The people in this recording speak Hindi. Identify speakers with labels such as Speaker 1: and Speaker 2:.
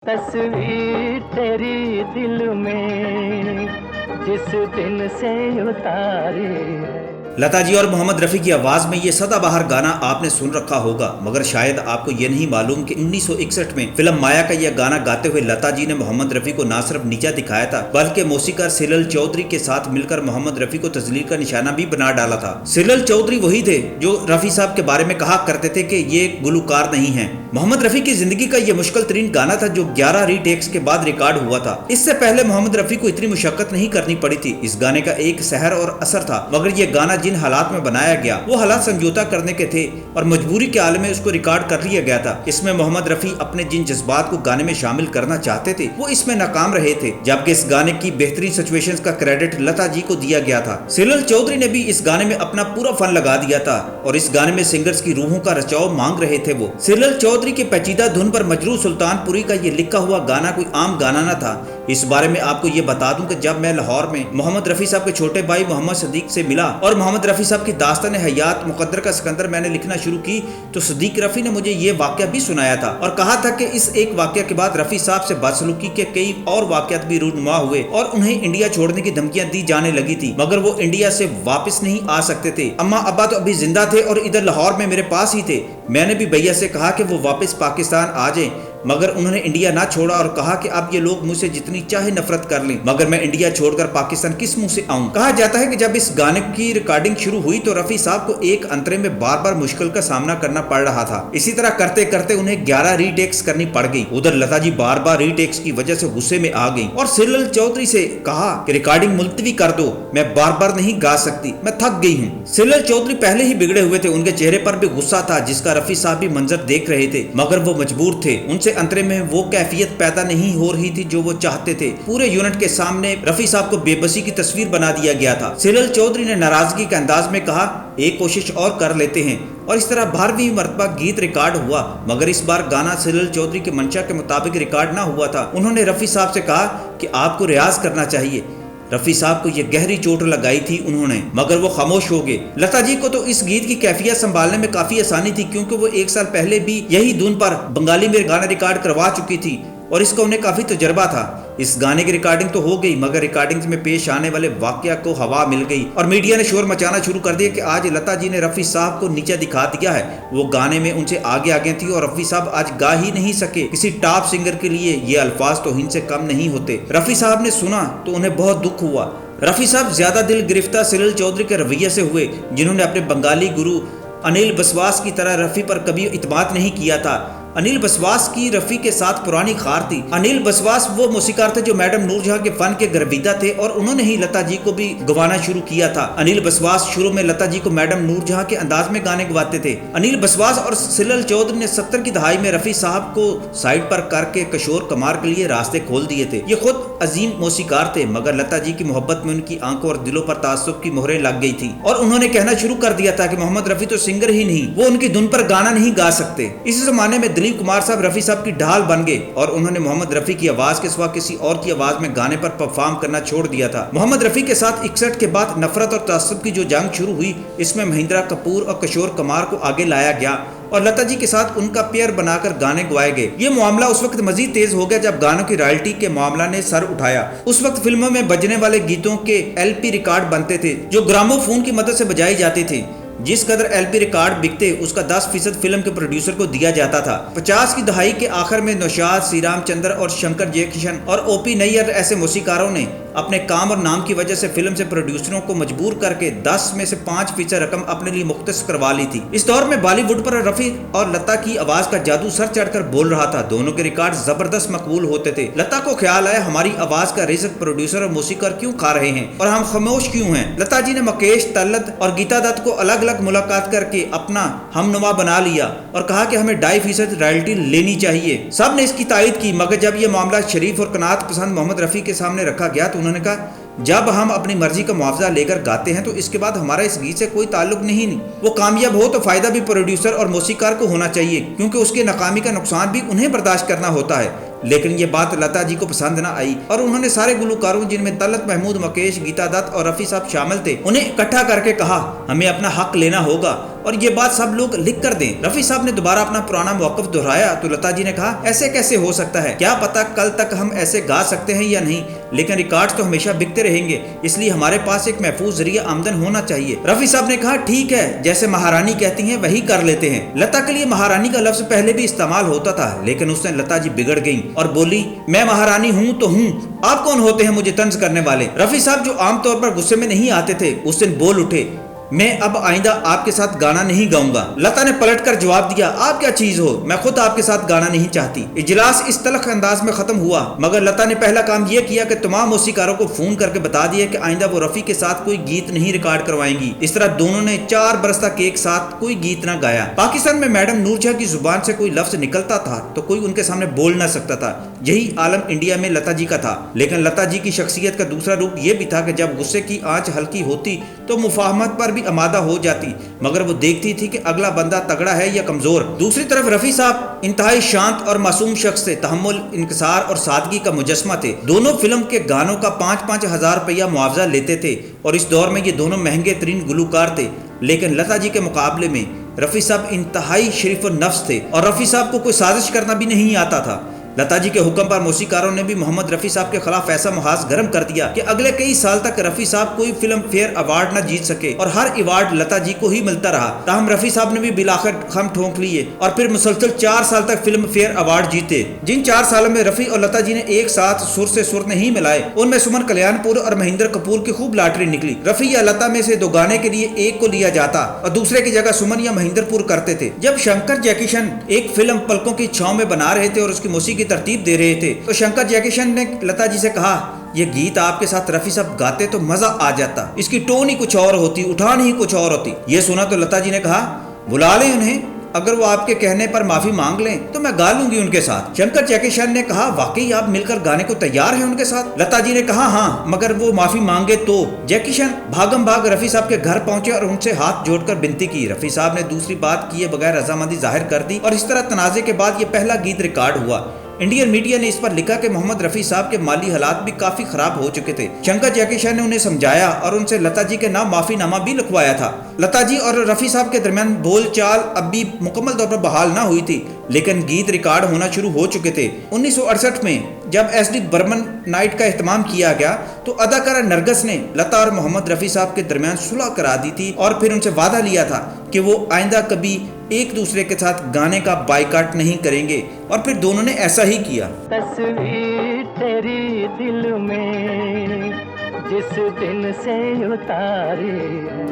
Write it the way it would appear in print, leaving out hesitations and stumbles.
Speaker 1: तस्वीर तेरी दिल में जिस दिन से उतारी है।
Speaker 2: लता जी और मोहम्मद रफ़ी की आवाज़ में ये सदाबहार गाना आपने सुन रखा होगा, मगर शायद आपको ये नहीं मालूम कि 1961 में फिल्म माया का यह गाना गाते हुए लता जी ने मोहम्मद रफ़ी को न सिर्फ नीचा दिखाया था, बल्कि मौसीकार सिरल चौधरी के साथ मिलकर मोहम्मद रफ़ी को तजलील का निशाना भी बना डाला था। सिरल चौधरी वही थे जो रफ़ी साहब के बारे में कहा करते थे कि ये गुलकार नहीं है। मोहम्मद रफ़ी की जिंदगी का यह मुश्किल तरीन गाना था जो 11 रीटेक्स के बाद रिकॉर्ड हुआ था। इससे पहले मोहम्मद रफ़ी को इतनी मुशक्कत नहीं करनी पड़ी थी। इस गाने का एक सहर और असर था, मगर यह गाना जिन हालात में बनाया गया वो हालात समझौता करने के थे और मजबूरी के आलम में उसको रिकॉर्ड कर लिया गया था। इसमें मोहम्मद रफ़ी अपने जिन जज्बात को गाने में शामिल करना चाहते थे वो इसमें नाकाम रहे थे, जबकि इस गाने की बेहतरीन सिचुएशंस का क्रेडिट लता जी को दिया गया था। सिरल चौधरी ने भी इस गाने में अपना पूरा फन लगा दिया था और इस गाने में सिंगर्स की रूहों का रचाव मांग रहे थे वो। सिरल चौधरी की पेचीदा धुन पर मजरू सुल्तानपुरी का ये लिखा हुआ गाना कोई आम गाना न था। इस बारे में आपको ये बता दूं कि जब मैं लाहौर में मोहम्मद रफ़ी साहब के छोटे भाई मोहम्मद सदीक से मिला और मोहम्मद रफ़ी साहब की दास्तान हयात मुकद्दर का सिकंदर मैंने लिखना शुरू की, तो सदीक रफ़ी ने मुझे ये वाक़या भी सुनाया था और कहा था कि इस एक वाक़या के बाद रफ़ी साहब से बदसलूकी के कई और वाक़यात भी रूनुमा हुए और उन्हें इंडिया छोड़ने की धमकियां दी जाने लगी थी, मगर वो इंडिया से वापस नहीं आ सकते थे। अम्मा अब्बा तो अभी जिंदा थे और इधर लाहौर में मेरे पास ही थे। मैंने भी भैया से कहा कि वो वापस पाकिस्तान आ जाएं, मगर उन्होंने इंडिया ना छोड़ा और कहा कि अब ये लोग मुझसे जितनी चाहे नफरत कर लें, मगर मैं इंडिया छोड़कर पाकिस्तान किस मुंह से आऊं। कहा जाता है कि जब इस गाने की रिकॉर्डिंग शुरू हुई तो रफ़ी साहब को एक अंतरे में बार बार मुश्किल का सामना करना पड़ रहा था। इसी तरह करते करते उन्हें 11 रीटेक्स करनी पड़ गई। उधर लता जी बार बार रीटेक्स की वजह से गुस्से में आ गई और सिरल चौधरी से कहा कि रिकॉर्डिंग मुलतवी कर दो, मैं बार बार नहीं गा सकती, मैं थक गई हूँ। सिरल चौधरी पहले ही बिगड़े हुए थे, उनके चेहरे पर भी गुस्सा था जिसका रफ़ी साहब भी मंजर देख रहे थे, मगर वो मजबूर थे। उनसे अंतरे में वो कैफियत पैदा नहीं हो रही थी जो वो चाहते थे। पूरे यूनिट के सामने रफ़ी साहब को बेबसी की तस्वीर बना दिया गया था। सिरल चौधरी ने नाराजगी के अंदाज में कहा, एक कोशिश और कर लेते हैं, और इस तरह 12वीं मरतबा गीत रिकॉर्ड हुआ, मगर इस बार गाना सिरल चौधरी के मंशा के मुताबिक रिकॉर्ड ना हुआ था। उन्होंने रफ़ी साहब से कहा कि आपको रियाज करना चाहिए। रफ़ी साहब को यह गहरी चोट लगाई थी उन्होंने, मगर वो खामोश हो गए। लता जी को तो इस गीत की कैफियत संभालने में काफी आसानी थी, क्योंकि वो 1 साल पहले भी यही धुन पर बंगाली में गाना रिकॉर्ड करवा चुकी थी और इसका उन्हें काफी तजुर्बा था। इस गाने की रिकॉर्डिंग तो हो गई, मगर रिकॉर्डिंग में पेश आने वाले वाकया को हवा मिल गई और मीडिया ने शोर मचाना शुरू कर दिया कि आज लता जी ने रफ़ी साहब को नीचा दिखा दिया है। वो गाने में उनसे आगे आगे थी और रफ़ी साहब आज गा ही नहीं सके। किसी टॉप सिंगर के लिए ये अल्फाज तौहीन से कम नहीं होते। रफ़ी साहब ने सुना तो उन्हें बहुत दुख हुआ। रफ़ी साहब ज्यादा दिल गिरफ्तार सिरल चौधरी के रवैये से हुए, जिन्होंने अपने बंगाली गुरु अनिल बसवास की तरह रफ़ी पर कभी इत्माद नहीं किया था। अनिल बसवास की रफ़ी के साथ पुरानी खार थी। अनिल बसवास वो मौसीकार थे जो मैडम नूरजहां के फन के गर्विदा थे और उन्होंने ही लता जी को भी गवाना शुरू किया था। अनिल बसवास शुरू में लता जी को मैडम नूरजहां के अंदाज में गाने गवाते थे। अनिल बसवास और सिरल चौधरी ने 70 की दहाई में रफ़ी साहब को साइड पर करके किशोर कुमार के लिए रास्ते खोल दिए थे। ये खुद अजीम मौसीकार थे, मगर लता जी की मोहब्बत में उनकी आंखों और दिलों पर तासुब की मोहरें लग गई थी और उन्होंने कहना शुरू कर दिया था कि मोहम्मद रफ़ी तो सिंगर ही नहीं, वो उनकी धुन पर गाना नहीं गा सकते। इस जमाने में दिलीप कुमार साहब रफ़ी साहब की ढाल बन गए और उन्होंने मोहम्मद रफ़ी की आवाज के सिवा किसी और की आवाज में गाने पर परफॉर्म करना छोड़ दिया था। मोहम्मद रफ़ी के साथ 61 के बाद नफरत और तासुब की जो जंग शुरू हुई, इसमें महिंद्रा कपूर और किशोर कुमार को आगे लाया गया और लता जी के साथ उनका पेयर बनाकर गाने गवाए गए। ये मामला उस वक्त मजीद तेज हो गया जब गानों की रॉयल्टी के मामला ने सर उठाया। उस वक्त फिल्मों में बजने वाले गीतों के LP रिकॉर्ड बनते थे जो ग्रामोफोन की मदद से बजाई जाती थी। जिस कदर LP रिकॉर्ड बिकते उसका 10% फिल्म के प्रोड्यूसर को दिया जाता था। 50 की दहाई के आखिर में नौशाद, श्री रामचंद्र और शंकर जयकिशन और OP नैयर ऐसे मौसीकारों ने अपने काम और नाम की वजह से फिल्म से प्रोड्यूसरों को मजबूर करके 10 में से 5% रकम अपने लिए मुख्तस करवा ली थी। इस दौर में बॉलीवुड पर रफ़ी और लता की आवाज का जादू सर चढ़कर बोल रहा था। दोनों के रिकॉर्ड जबरदस्त मकबूल होते थे। लता को ख्याल आया, हमारी आवाज का रिज़्क प्रोड्यूसर और मौसीकार क्यों खा रहे हैं और हम खामोश क्यों हैं। लता जी ने मुकेश, तलत और गीता दत्त को अलग अलग मुलाकात करके अपना हमनुमा बना लिया और कहा कि हमें 2.5% रॉयल्टी लेनी चाहिए। सब ने इसकी तायद की, मगर जब यह मामला शरीफ और कनात पसंद मोहम्मद रफ़ी के सामने रखा गया तो उन्होंने कहा, जब हम अपनी मर्जी का मुआवजा लेकर गाते हैं तो इसके बाद हमारा इस गीत से कोई ताल्लुक नहीं। वो कामयाब हो तो फायदा भी प्रोड्यूसर और मौसीकार को होना चाहिए, क्योंकि उसके नाकामी का नुकसान भी उन्हें बर्दाश्त करना होता है। लेकिन ये बात लता जी को पसंद न आई और उन्होंने सारे गुलकारों, जिनमें तलत महमूद, मुकेश, गीता दत्त और रफ़ी साहब शामिल थे, उन्हें इकट्ठा करके कहा, हमें अपना हक लेना होगा। और ये बात सब लोग लिख कर दें। रफी साहब ने दोबारा अपना पुराना मौक़िफ़ दोहराया तो लता जी ने कहा, ऐसे कैसे हो सकता है, क्या पता कल तक हम ऐसे गा सकते हैं या नहीं, लेकिन रिकॉर्ड्स तो हमेशा बिकते रहेंगे, इसलिए हमारे पास एक महफूज जरिया आमदन होना चाहिए। रफी साहब ने कहा, ठीक है, जैसे महारानी कहती हैं वही कर लेते हैं। लता के लिए महारानी का लफ्ज पहले भी इस्तेमाल होता था, लेकिन उसने लता जी बिगड़ गई और बोली, मैं महारानी हूँ तो हूँ, आप कौन होते हैं मुझे तंज करने वाले। रफी साहब जो आमतौर पर गुस्से में नहीं आते थे उस दिन बोल उठे, मैं अब आइंदा आपके साथ गाना नहीं गाऊंगा। लता ने पलटकर जवाब दिया, आप क्या चीज हो, मैं खुद आपके साथ गाना नहीं चाहती। इजलास इस तलख अंदाज में खत्म हुआ, मगर लता ने पहला काम यह किया कि तमाम मौसीकारों को फोन करके बता दिया कि आइंदा वो रफी के साथ कोई गीत नहीं रिकॉर्ड करवाएंगी। इस तरह दोनों ने 4 बरस तक एक साथ कोई गीत न गाया। पाकिस्तान में मैडम नूरजहां की जुबान से कोई लफ्ज निकलता था तो कोई उनके सामने बोल न सकता था। यही आलम इंडिया में लता जी का था। लेकिन लता जी की शख्सियत का दूसरा रूप यह भी था कि जब गुस्से की आंच हल्की होती तो मुफाहमत पर भी आमादा हो जाती, मगर वो देखती थी कि अगला बंदा तगड़ा है या कमजोर। दूसरी तरफ रफी साहब इंतहाई शांत और मासूम शख्स थे, तहम्मुल, इंकिसार और सादगी का मुजस्मा थे। दोनों फिल्म के गानों का 5-5 हजार रुपया मुआवजा लेते थे और इस दौर में ये दोनों महंगे तरीन गुलूकार थे। लेकिन लता जी के मुकाबले में रफी साहब इंतहाई शरीफ और नफ्स थे और रफी साहब को कोई साजिश करना भी नहीं आता था। लता जी के हुक्म पर मौसीकारों ने भी मोहम्मद रफ़ी साहब के खिलाफ ऐसा मुहाज गर्म कर दिया कि अगले कई साल तक रफ़ी साहब कोई फिल्म फेयर अवार्ड न जीत सके और हर अवार्ड लता जी को ही मिलता रहा। ताहम रफ़ी साहब ने भी बिलाखिर खम ठोंक लिए और फिर मुसलसल 4 साल तक फिल्म फेयर अवार्ड जीते। जिन 4 सालों में रफ़ी और लता जी ने एक साथ सुर से सुर नहीं मिलाए, उनमें सुमन कल्याणपुर और महेंद्र कपूर की खूब लॉटरी निकली। रफ़ी या लता में से 2 गाने के लिए एक को लिया जाता और दूसरे की जगह सुमन या महेंद्रपुर करते थे। जब शंकर जयकिशन एक फिल्म पलकों की छांव में बना रहे थे और उसकी मौसीकी की तरतीब दे रहे थे तो शंकर जयकिशन ने लता जी से कहा, ये गीत आपके साथ रफ़ी साहब गाते तो मजा आ जाता, इसकी टोन ही कुछ और होती, उठान ही कुछ और होती। ये सुना तो लता जी ने कहा, बुला लें उन्हें, अगर वो आपके कहने पर माफी मांग लें तो मैं गा लूंगी उनके साथ। शंकर जयकिशन ने कहा, वाकई आप मिलकर गाने को तैयार हैं उनके साथ? लता जी ने कहा, हाँ, मगर वो माफी मांगे तो। जयकिशन भागम भाग रफ़ी साहब के घर पहुंचे और उनसे हाथ जोड़कर विनती की। रफ़ी साहब ने दूसरी बात किए बगैर रजामंदी जाहिर कर दी और इस तरह तनाजे के बाद ये पहला गीत रिकॉर्ड हुआ। इंडियन मीडिया ने इस पर लिखा कि मोहम्मद रफ़ी साहब के माली हालात भी काफी खराब हो चुके थे। शंकर जयकिशन ने उन्हें समझाया और उनसे लता जी के नाम माफीनामा भी लिखवाया था। लता जी और रफ़ी साहब के दरमियान बोलचाल अब भी मुकम्मल तौर पर बहाल ना हुई थी, लेकिन गीत रिकॉर्ड होना शुरू हो चुके थे। 1968 में जब SD बर्मन नाइट का एहतमाम किया गया तो अदाकारा नरगिस ने लता और मोहम्मद रफ़ी साहब के दरमियान सुलह करा दी थी और फिर उनसे वादा लिया था कि वो आइंदा कभी एक दूसरे के साथ गाने का बाइकाट नहीं करेंगे और फिर दोनों ने ऐसा ही किया।
Speaker 1: तस्वीर तेरी दिल में जिस दिन से उतारी है